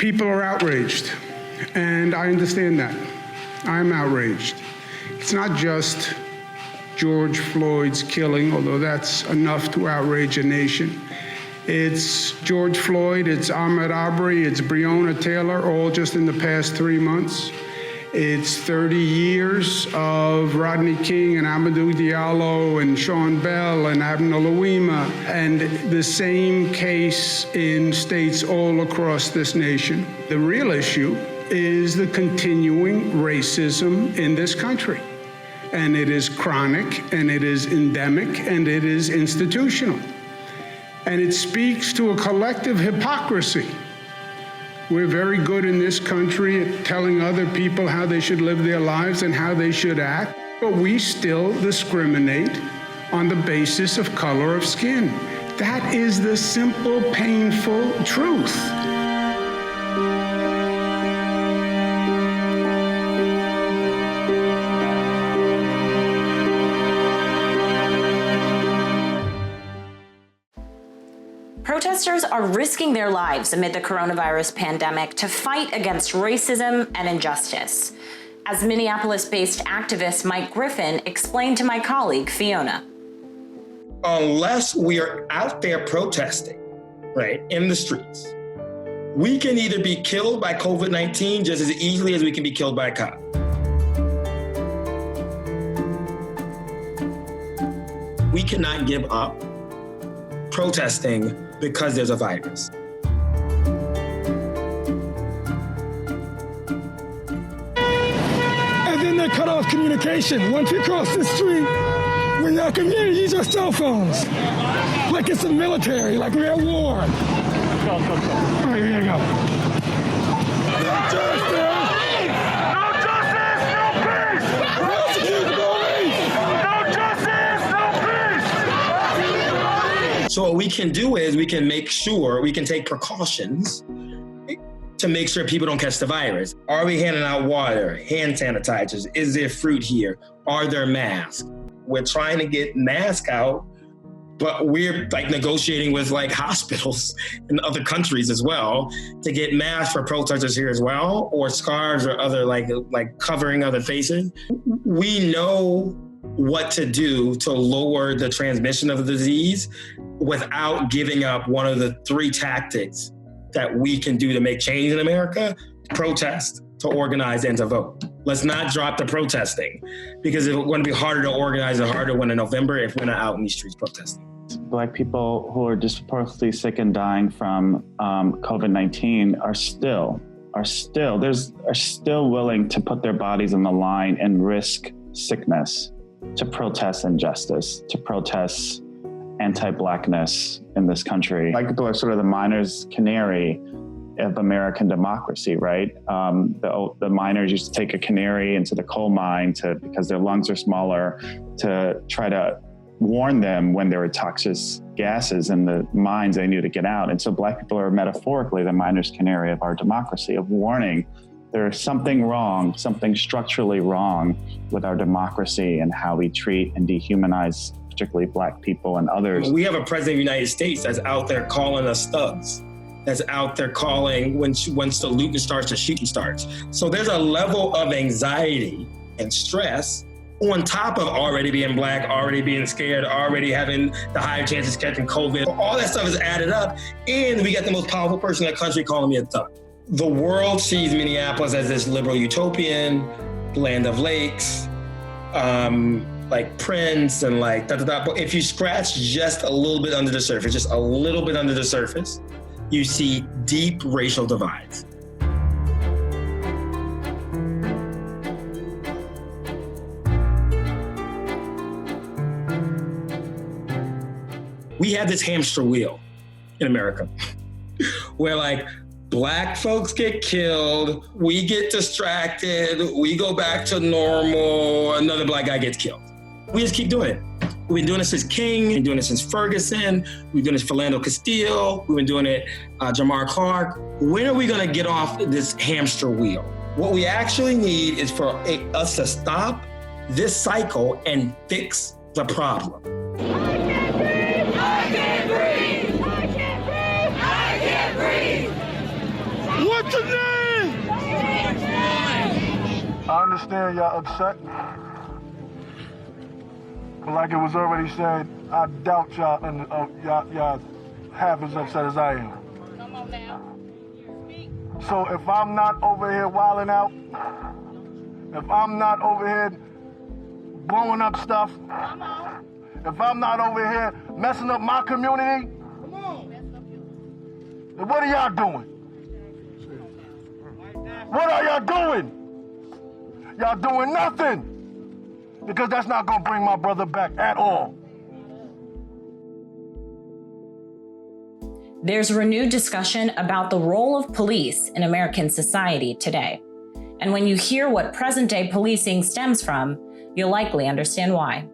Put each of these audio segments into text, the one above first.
People are outraged, and I understand that. I'm outraged. It's not just George Floyd's killing, although that's enough to outrage a nation. It's George Floyd, it's Ahmaud Arbery, it's Breonna Taylor, all just in the past 3 months. It's 30 years of Rodney King and Amadou Diallo and Sean Bell and Abner Louima, and the same case in states all across this nation. The real issue is the continuing racism in this country. And it is chronic, and it is endemic, and it is institutional. And it speaks to a collective hypocrisy. We're very good in this country at telling other people how they should live their lives and how they should act, but we still discriminate on the basis of color of skin. That is the simple, painful truth. Protesters are risking their lives amid the coronavirus pandemic to fight against racism and injustice. As Minneapolis-based activist Mike Griffin explained to my colleague Fiona. Unless we are out there protesting, right, in the streets, we can either be killed by COVID-19 just as easily as we can be killed by a cop. We cannot give up protesting because there's a virus. And then they cut off communication. Once you cross the street, we're not going to use our cell phones. Like it's the military, like we're at war. All right, here you go. No justice! No justice, no peace! Prosecute the police! No justice, no peace! So what we can do is we can make sure, we can take precautions to make sure people don't catch the virus. Are we handing out water, hand sanitizers? Is there fruit here? Are there masks? We're trying to get masks out, but we're like negotiating with like hospitals in other countries as well to get masks for protesters here as well, or scarves or other like covering other faces. We know what to do to lower the transmission of the disease without giving up one of the 3 tactics that we can do to make change in America: protest, to organize, and to vote. Let's not drop the protesting, because it's going to be harder to organize and harder to win in November if we're not out in these streets protesting. Black people who are disproportionately sick and dying from COVID-19 are still willing to put their bodies on the line and risk sickness to protest injustice, to protest anti-Blackness in this country. Black people are sort of the miner's canary of American democracy, right? The miners used to take a canary into the coal mine because their lungs are smaller, to try to warn them when there were toxic gases in the mines they knew to get out. And so Black people are metaphorically the miner's canary of our democracy, of warning there's something wrong, something structurally wrong with our democracy and how we treat and dehumanize particularly Black people and others. We have a president of the United States that's out there calling us thugs, that's out there calling once the looting starts, the shooting starts. So there's a level of anxiety and stress on top of already being Black, already being scared, already having the higher chances of catching COVID. All that stuff is added up, and we got the most powerful person in the country calling me a thug. The world sees Minneapolis as this liberal utopian, land of lakes, like Prince and like da-da-da. But if you scratch just a little bit under the surface, you see deep racial divides. We have this hamster wheel in America where like Black folks get killed, we get distracted, we go back to normal, another Black guy gets killed. We just keep doing it. We've been doing it since King, we've been doing it since Ferguson, we've been doing it Philando Castile, we've been doing it Jamar Clark. When are we gonna get off this hamster wheel? What we actually need is for us to stop this cycle and fix the problem. What What's your name? I understand y'all upset. But like it was already said, I doubt y'all half as upset as I am. Come on now. So if I'm not over here wilding out, if I'm not over here blowing up stuff, if I'm not over here messing up my community, then what are y'all doing? What are y'all doing? Y'all doing nothing. Because that's not gonna bring my brother back at all. There's renewed discussion about the role of police in American society today. And when you hear what present-day policing stems from, you'll likely understand why.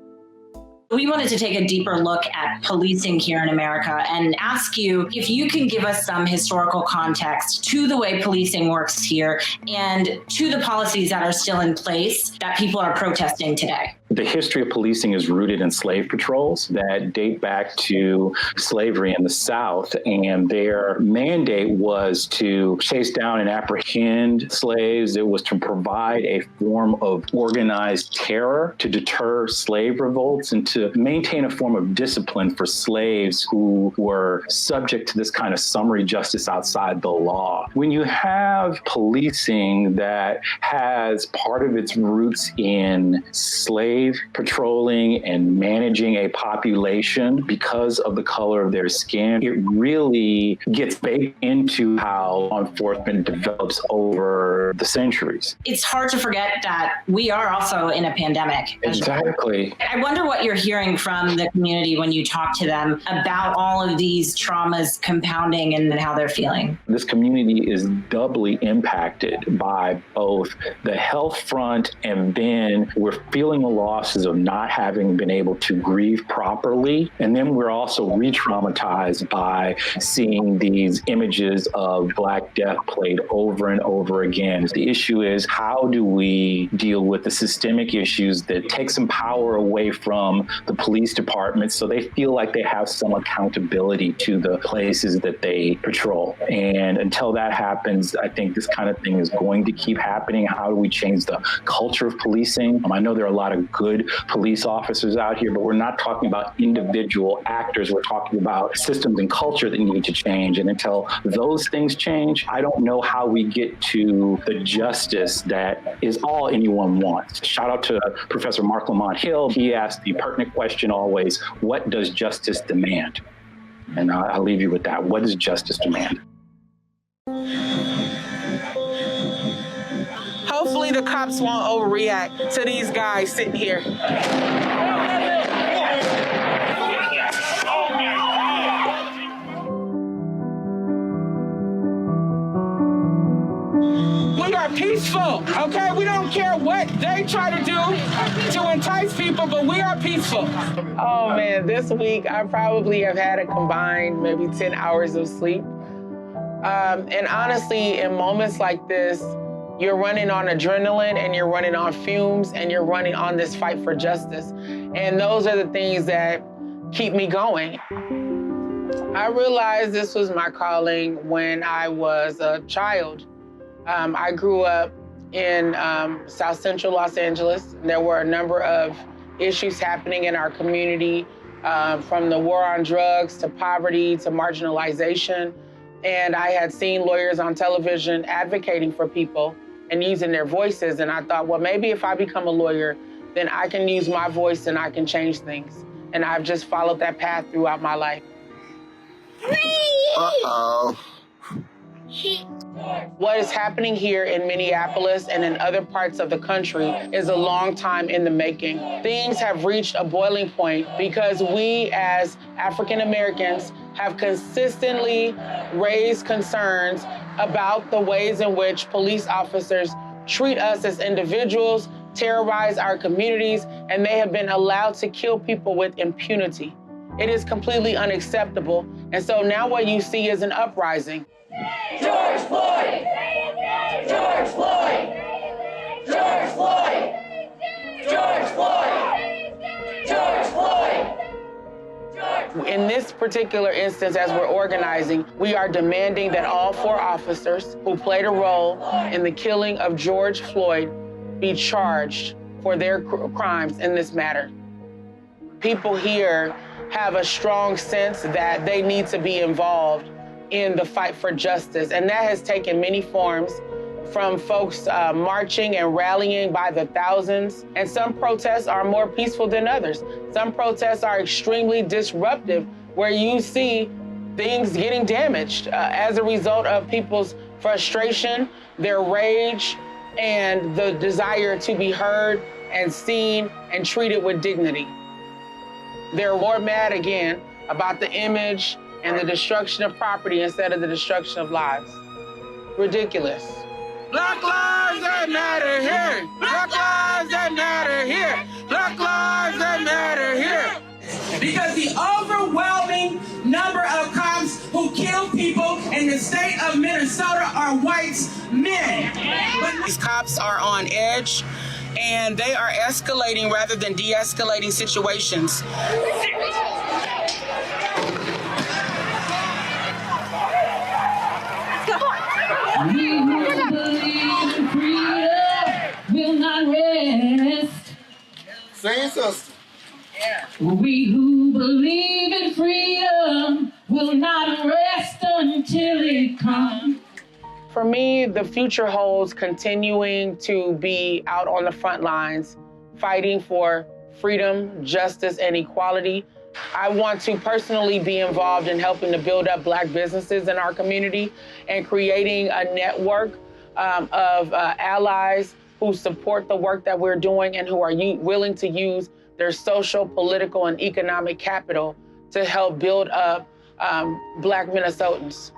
We wanted to take a deeper look at policing here in America and ask you if you can give us some historical context to the way policing works here and to the policies that are still in place that people are protesting today. The history of policing is rooted in slave patrols that date back to slavery in the South, and their mandate was to chase down and apprehend slaves. It was to provide a form of organized terror to deter slave revolts and to maintain a form of discipline for slaves who were subject to this kind of summary justice outside the law. When you have policing that has part of its roots in slave patrolling and managing a population because of the color of their skin, it really gets baked into how law enforcement develops over the centuries. It's hard to forget that we are also in a pandemic. Exactly. I wonder what you're hearing from the community when you talk to them about all of these traumas compounding and how they're feeling. This community is doubly impacted by both the health front, and then we're feeling the losses of not having been able to grieve properly. And then we're also re-traumatized by seeing these images of Black death played over and over again. The issue is, how do we deal with the systemic issues that take some power away from the police department so they feel like they have some accountability to the places that they patrol? And until that happens, I think this kind of thing is going to keep happening. How do we change the culture of policing? I know there are a lot of good police officers out here, but we're not talking about individual actors. We're talking about systems and culture that need to change. And until those things change, I don't know how we get to the justice that is all anyone wants. Shout out to Professor Mark Lamont Hill. He asked the pertinent question always, what does justice demand? And I'll leave you with that. What does justice demand? Hopefully the cops won't overreact to these guys sitting here. We are peaceful, okay? We don't care what they try to do to entice people, but we are peaceful. Oh man, this week I probably have had a combined maybe 10 hours of sleep. And honestly, in moments like this, you're running on adrenaline and you're running on fumes and you're running on this fight for justice. And those are the things that keep me going. I realized this was my calling when I was a child. I grew up in South Central Los Angeles. There were a number of issues happening in our community, from the war on drugs to poverty to marginalization. And I had seen lawyers on television advocating for people and using their voices. And I thought, well, maybe if I become a lawyer, then I can use my voice and I can change things. And I've just followed that path throughout my life. Uh-oh. What is happening here in Minneapolis and in other parts of the country is a long time in the making. Things have reached a boiling point because we as African Americans have consistently raised concerns about the ways in which police officers treat us as individuals, terrorize our communities, and they have been allowed to kill people with impunity. It is completely unacceptable. And so now what you see is an uprising. George Floyd! George Floyd! George Floyd! George Floyd! George Floyd! In this particular instance, as we're organizing, we are demanding that all 4 officers who played a role in the killing of George Floyd be charged for their crimes in this matter. People here have a strong sense that they need to be involved in the fight for justice, and that has taken many forms, from folks marching and rallying by the thousands. And some protests are more peaceful than others. Some protests are extremely disruptive, where you see things getting damaged as a result of people's frustration, their rage, and the desire to be heard and seen and treated with dignity. They're more mad again about the image and the destruction of property instead of the destruction of lives. Ridiculous. Black lives that matter here. Black lives that matter here. Black lives that matter here. Because the overwhelming number of cops who kill people in the state of Minnesota are white men. These cops are on edge, and they are escalating rather than de-escalating situations. We who believe in freedom will not rest. Sing, sister. We who believe in freedom will not rest until it comes. For me, the future holds continuing to be out on the front lines, fighting for freedom, justice, and equality. I want to personally be involved in helping to build up Black businesses in our community and creating a network of allies who support the work that we're doing and who are willing to use their social, political, and economic capital to help build up Black Minnesotans.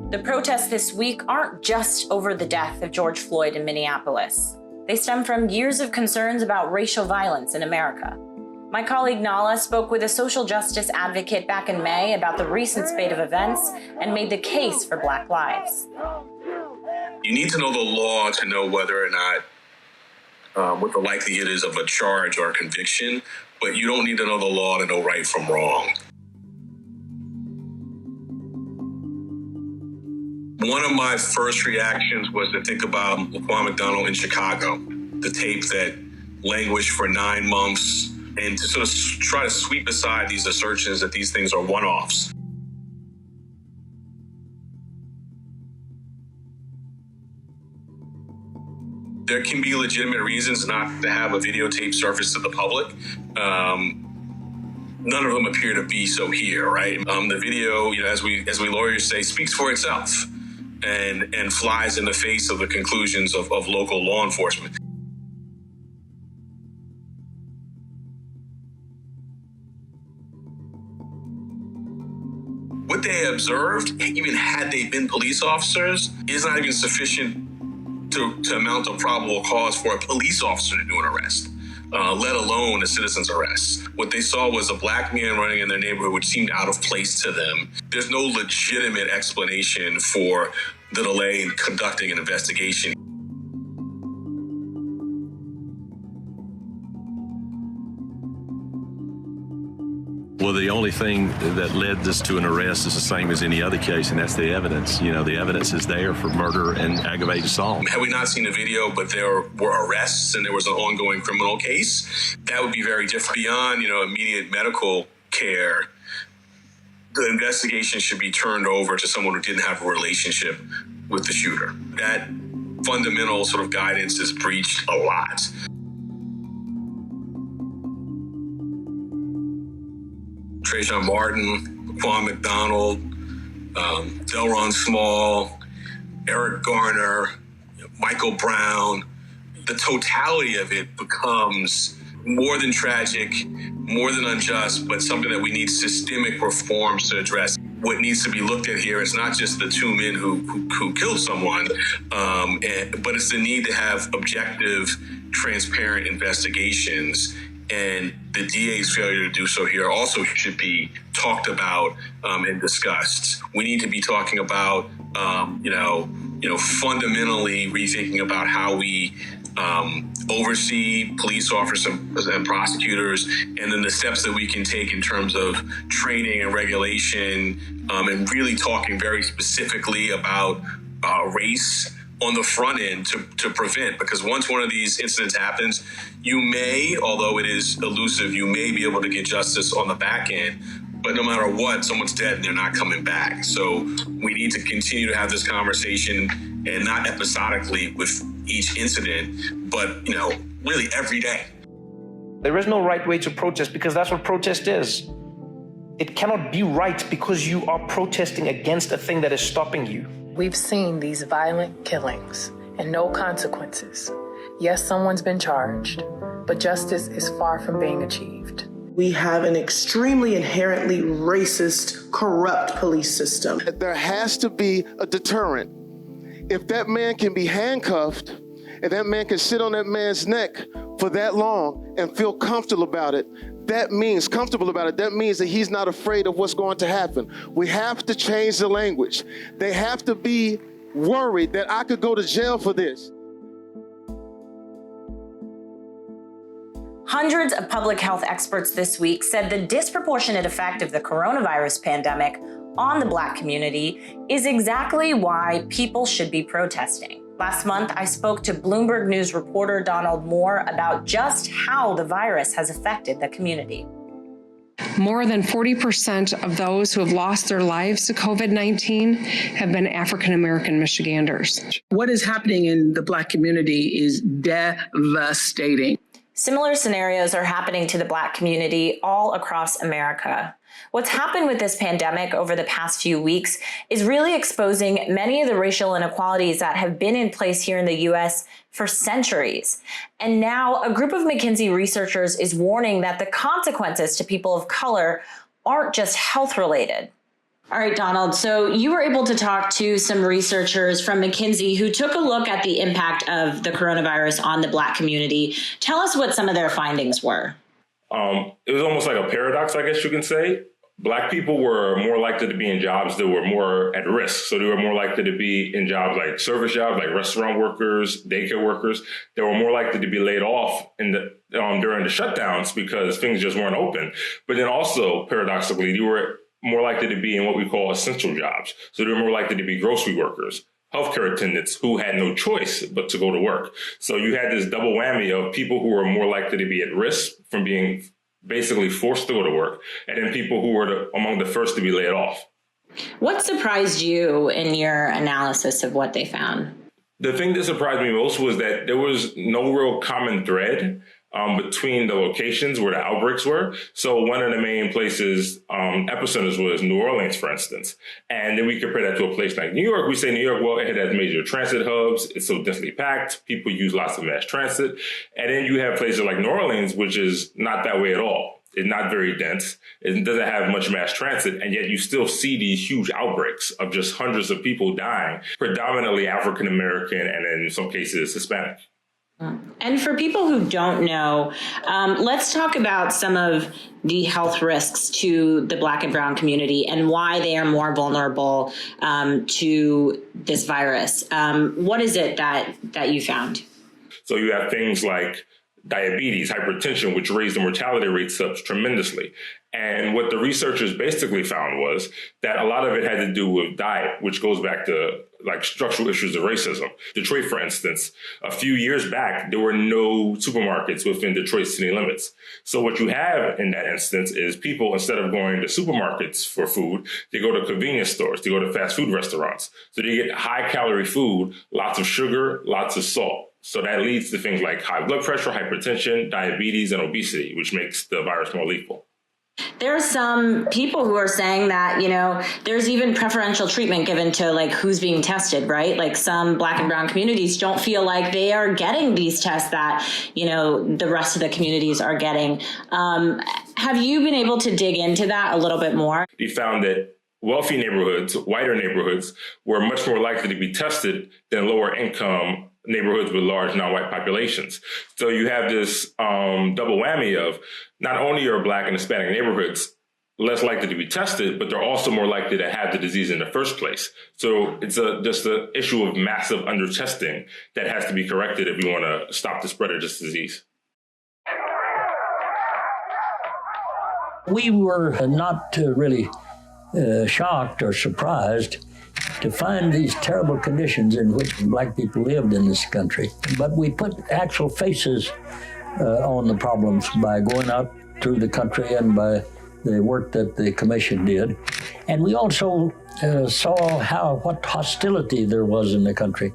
The protests this week aren't just over the death of George Floyd in Minneapolis. They stem from years of concerns about racial violence in America. My colleague Nala spoke with a social justice advocate back in May about the recent spate of events and made the case for Black lives. You need to know the law to know whether or not what the likelihood is of a charge or a conviction, but you don't need to know the law to know right from wrong. One of my first reactions was to think about Laquan McDonald in Chicago, the tape that languished for 9 months, and to sort of try to sweep aside these assertions that these things are one-offs. There can be legitimate reasons not to have a videotape surface to the public. None of them appear to be so here, right? The video, as we lawyers say, speaks for itself and flies in the face of the conclusions of local law enforcement. What they observed, even had they been police officers, is not even sufficient to amount to probable cause for a police officer to do an arrest, let alone a citizen's arrest. What they saw was a Black man running in their neighborhood, which seemed out of place to them. There's no legitimate explanation for the delay in conducting an investigation. Well, the only thing that led this to an arrest is the same as any other case, and that's the evidence. You know, the evidence is there for murder and aggravated assault. Had we not seen the video, but there were arrests and there was an ongoing criminal case, that would be very different. Beyond, immediate medical care, the investigation should be turned over to someone who didn't have a relationship with the shooter. That fundamental sort of guidance is breached a lot. Trayvon Martin, Quan McDonald, Delron Small, Eric Garner, Michael Brown. The totality of it becomes more than tragic, more than unjust, but something that we need systemic reforms to address. What needs to be looked at here is not just the two men who killed someone, but it's the need to have objective, transparent investigations. And the DA's failure to do so here also should be talked about and discussed. We need to be talking about, fundamentally rethinking about how we oversee police officers and prosecutors, and then the steps that we can take in terms of training and regulation, and really talking very specifically about race on the front end to prevent, because once one of these incidents happens, you may, although it is elusive, you may be able to get justice on the back end, but no matter what, someone's dead and they're not coming back. So we need to continue to have this conversation, and not episodically with each incident, but, really every day. There is no right way to protest, because that's what protest is. It cannot be right because you are protesting against a thing that is stopping you. We've seen these violent killings and no consequences. Yes, someone's been charged, but justice is far from being achieved. We have an extremely inherently racist, corrupt police system. There has to be a deterrent. If that man can be handcuffed and that man can sit on that man's neck for that long and feel comfortable about it, that means that he's not afraid of what's going to happen. We have to change the language. They have to be worried that I could go to jail for this. Hundreds of public health experts this week said the disproportionate effect of the coronavirus pandemic on the Black community is exactly why people should be protesting. Last month, I spoke to Bloomberg News reporter Donald Moore about just how the virus has affected the community. More than 40% of those who have lost their lives to COVID-19 have been African-American Michiganders. What is happening in the Black community is devastating. Similar scenarios are happening to the Black community all across America. What's happened with this pandemic over the past few weeks is really exposing many of the racial inequalities that have been in place here in the U.S. for centuries. And now a group of McKinsey researchers is warning that the consequences to people of color aren't just health related. All right, Donald, so you were able to talk to some researchers from McKinsey who took a look at the impact of the coronavirus on the Black community. Tell us what some of their findings were. It was almost like a paradox, I guess you can say. Black people were more likely to be in jobs that were more at risk. So they were more likely to be in jobs like service jobs, like restaurant workers, daycare workers. They were more likely to be laid off during the shutdowns because things just weren't open. But then also, paradoxically, they were more likely to be in what we call essential jobs. So they were more likely to be grocery workers, healthcare attendants who had no choice but to go to work. So you had this double whammy of people who were more likely to be at risk from being basically forced to go to work, and then people who were among the first to be laid off. What surprised you in your analysis of what they found? The thing that surprised me most was that there was no real common thread between the locations where the outbreaks were. So one of the main places, epicenters was New Orleans, for instance. And then we compare that to a place like New York. We say New York, well, it has major transit hubs. It's so densely packed. People use lots of mass transit. And then you have places like New Orleans, which is not that way at all. It's not very dense. It doesn't have much mass transit. And yet you still see these huge outbreaks of just hundreds of people dying, predominantly African-American and in some cases Hispanic. And for people who don't know, let's talk about some of the health risks to the Black and Brown community and why they are more vulnerable to this virus. What is it that you found? So you have things like diabetes, hypertension, which raised the mortality rates up tremendously. And what the researchers basically found was that a lot of it had to do with diet, which goes back to like structural issues of racism. Detroit, for instance, a few years back, there were no supermarkets within Detroit city limits. So what you have in that instance is people, instead of going to supermarkets for food, they go to convenience stores, they go to fast food restaurants. So they get high calorie food, lots of sugar, lots of salt. So that leads to things like high blood pressure, hypertension, diabetes, and obesity, which makes the virus more lethal. There are some people who are saying that, you know, there's even preferential treatment given to like who's being tested, right? Like some Black and brown communities don't feel like they are getting these tests that, you know, the rest of the communities are getting. Have you been able to dig into that a little bit more? We found that wealthy neighborhoods, whiter neighborhoods, were much more likely to be tested than lower income neighborhoods with large non-white populations. So you have this double whammy of not only are Black and Hispanic neighborhoods less likely to be tested, but they're also more likely to have the disease in the first place. So it's just an issue of massive under-testing that has to be corrected if we want to stop the spread of this disease. We were not really shocked or surprised to find these terrible conditions in which Black people lived in this country. But we put actual faces on the problems by going out through the country and by the work that the commission did. And we also saw what hostility there was in the country.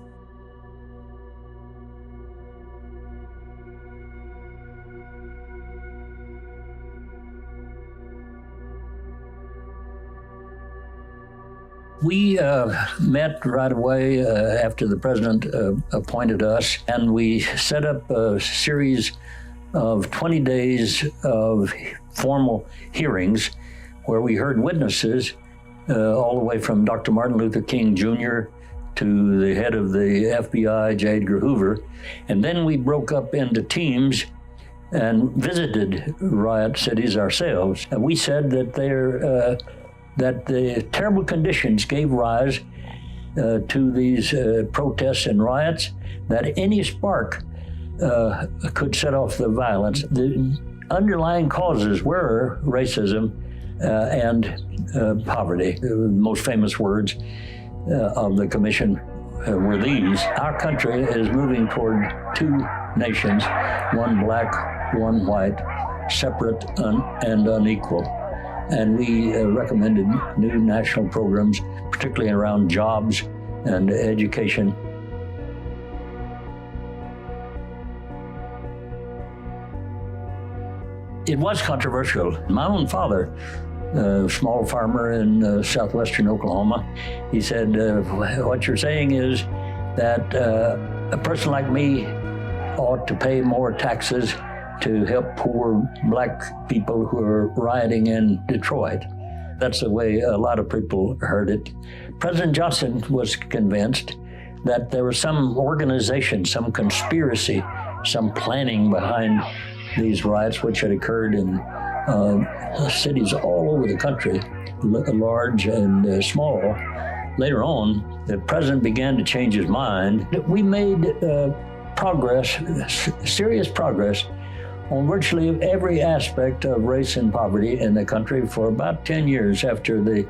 We met right away after the president appointed us, and we set up a series of 20 days of formal hearings where we heard witnesses all the way from Dr. Martin Luther King Jr. to the head of the FBI, J. Edgar Hoover. And then we broke up into teams and visited riot cities ourselves. And we said that that the terrible conditions gave rise to these protests and riots, that any spark could set off the violence. The underlying causes were racism and poverty. The most famous words of the commission were these: our country is moving toward two nations, one Black, one white, separate and unequal. And we recommended new national programs, particularly around jobs and education. It was controversial. My own father, a small farmer in southwestern Oklahoma, he said, what you're saying is that a person like me ought to pay more taxes to help poor Black people who are rioting in Detroit. That's the way a lot of people heard it. President Johnson was convinced that there was some organization, some conspiracy, some planning behind these riots, which had occurred in cities all over the country, large and small. Later on, the president began to change his mind. We made progress, serious progress, on virtually every aspect of race and poverty in the country for about 10 years after the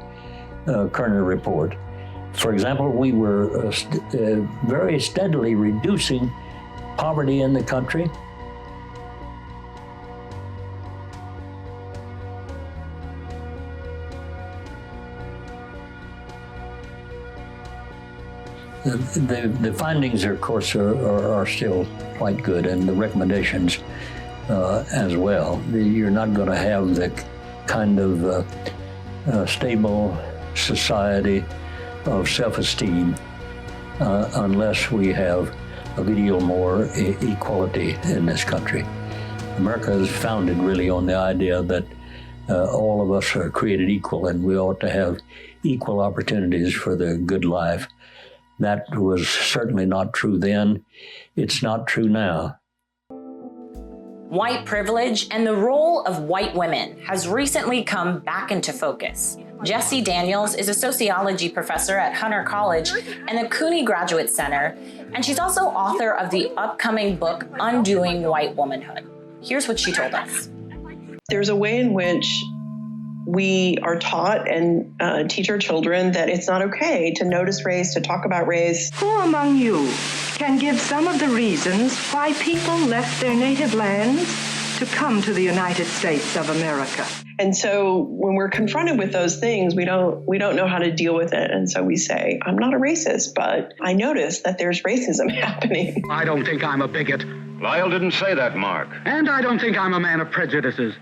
Kerner report. For example, we were very steadily reducing poverty in the country. The findings, of course, are still quite good, and the recommendations as well. You're not going to have the kind of stable society of self-esteem unless we have a good deal more equality in this country. America is founded really on the idea that all of us are created equal and we ought to have equal opportunities for the good life. That was certainly not true then. It's not true now. White privilege and the role of white women has recently come back into focus. Jessie Daniels is a sociology professor at Hunter College and the Cooney Graduate Center, and she's also author of the upcoming book, Undoing White Womanhood. Here's what she told us. There's a way in which we are taught and teach our children that it's not okay to notice race, to talk about race. Who among you can give some of the reasons why people left their native lands to come to the United States of America? And so when we're confronted with those things, we don't know how to deal with it. And so we say, I'm not a racist, but I notice that there's racism happening. I don't think I'm a bigot. Lyle didn't say that, Mark. And I don't think I'm a man of prejudices.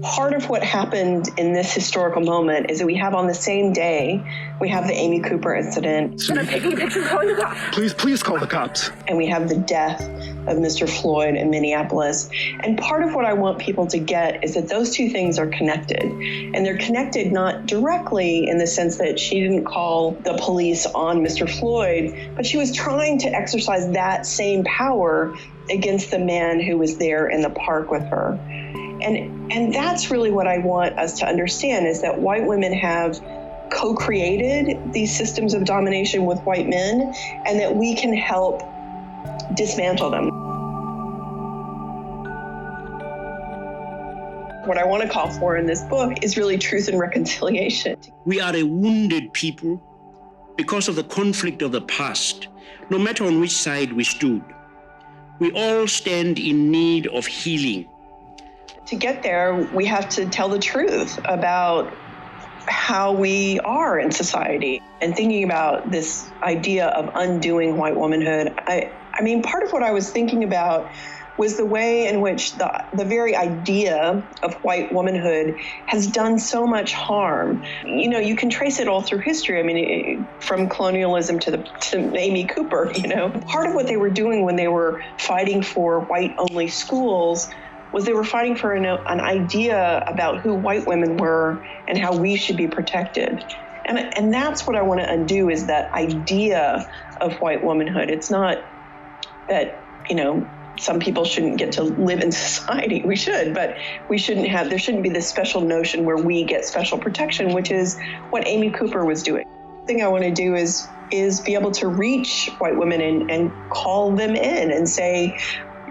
Part of what happened in this historical moment is that we have on the same day, we have the Amy Cooper incident. Can I take a picture? Call the cops. Please call the cops. And we have the death of Mr. Floyd in Minneapolis. And part of what I want people to get is that those two things are connected. And they're connected not directly in the sense that she didn't call the police on Mr. Floyd, but she was trying to exercise that same power against the man who was there in the park with her. And that's really what I want us to understand, is that white women have co-created these systems of domination with white men, and that we can help dismantle them. What I want to call for in this book is really truth and reconciliation. We are a wounded people because of the conflict of the past, no matter on which side we stood. We all stand in need of healing. To get there, we have to tell the truth about how we are in society. And thinking about this idea of undoing white womanhood, I mean, part of what I was thinking about was the way in which the very idea of white womanhood has done so much harm. You know, you can trace it all through history. I mean, from colonialism to Amy Cooper, you know. Part of what they were doing when they were fighting for white-only schools was they were fighting for an idea about who white women were and how we should be protected. And that's what I want to undo, is that idea of white womanhood. It's not that, you know, some people shouldn't get to live in society. We should, but there shouldn't be this special notion where we get special protection, which is what Amy Cooper was doing. The thing I want to do is be able to reach white women and call them in and say,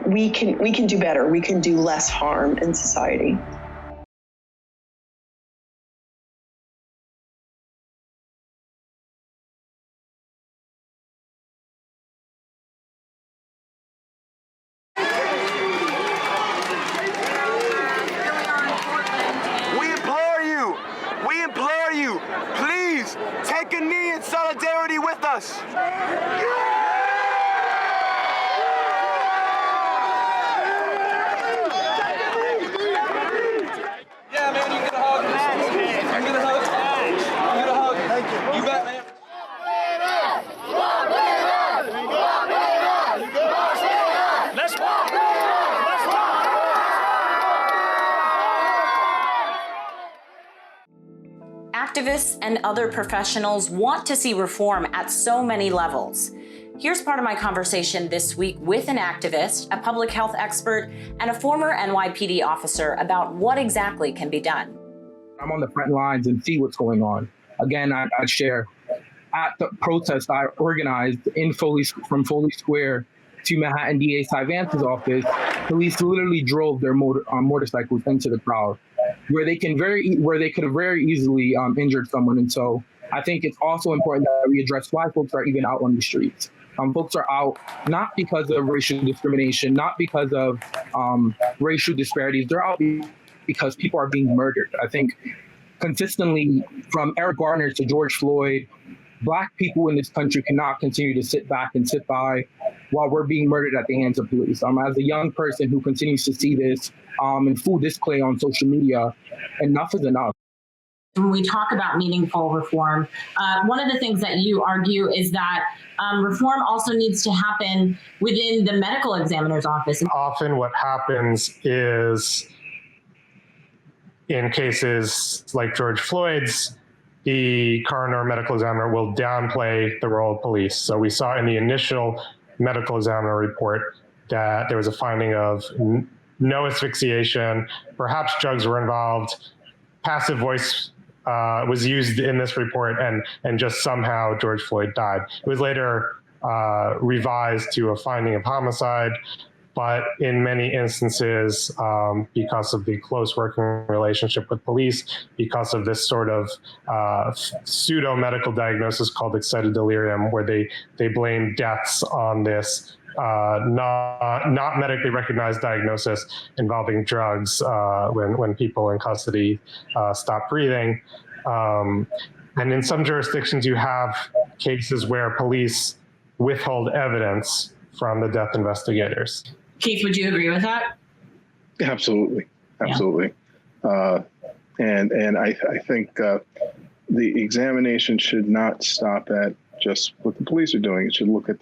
we can do better. We can do less harm in society. We implore you, please take a knee in solidarity with us. Yeah, man, you get a hug. You get a hug. You get a hug. Thank you. You bet, man. Let's walk. Activists and other professionals want to see reform at so many levels. Here's part of my conversation this week with an activist, a public health expert, and a former NYPD officer about what exactly can be done. I'm on the front lines and see what's going on. Again, I share. At the protest I organized from Foley Square to Manhattan DA Cy Vance's office, police literally drove their motorcycles into the crowd, where they could have very easily injured someone. And so I think it's also important that we address why folks are even out on the streets. Folks are out not because of racial discrimination, not because of racial disparities. They're out because people are being murdered. I think consistently, from Eric Garner to George Floyd, Black people in this country cannot continue to sit back and sit by while we're being murdered at the hands of police. As a young person who continues to see this in full display on social media, enough is enough. When we talk about meaningful reform, one of the things that you argue is that reform also needs to happen within the medical examiner's office. Often what happens is, in cases like George Floyd's, the coroner medical examiner will downplay the role of police. So we saw in the initial medical examiner report that there was a finding of no asphyxiation, perhaps drugs were involved, passive voice was used in this report, and just somehow George Floyd died. It was later revised to a finding of homicide, but in many instances, because of the close working relationship with police, because of this sort of pseudo-medical diagnosis called excited delirium, where they blame deaths on this not medically recognized diagnosis involving drugs when people in custody stop breathing. And in some jurisdictions, you have cases where police withhold evidence from the death investigators. Keith, would you agree with that? Absolutely. And I think the examination should not stop at just what the police are doing. It should look at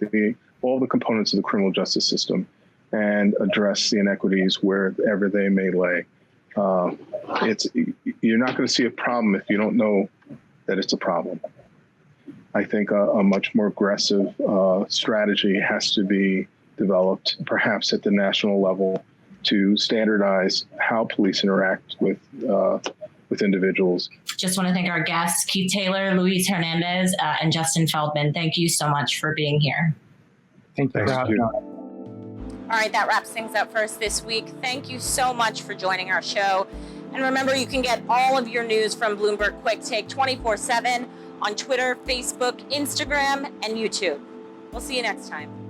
all the components of the criminal justice system and address the inequities wherever they may lay. You're not going to see a problem if you don't know that it's a problem. I think a much more aggressive strategy has to be developed, perhaps at the national level, to standardize how police interact with individuals. Just want to thank our guests, Keith Taylor, Luis Hernandez, and Justin Feldman. Thank you so much for being here. Thank you for having us. All right, that wraps things up for us this week. Thank you so much for joining our show. And remember, you can get all of your news from Bloomberg QuickTake 24/7 on Twitter, Facebook, Instagram, and YouTube. We'll see you next time.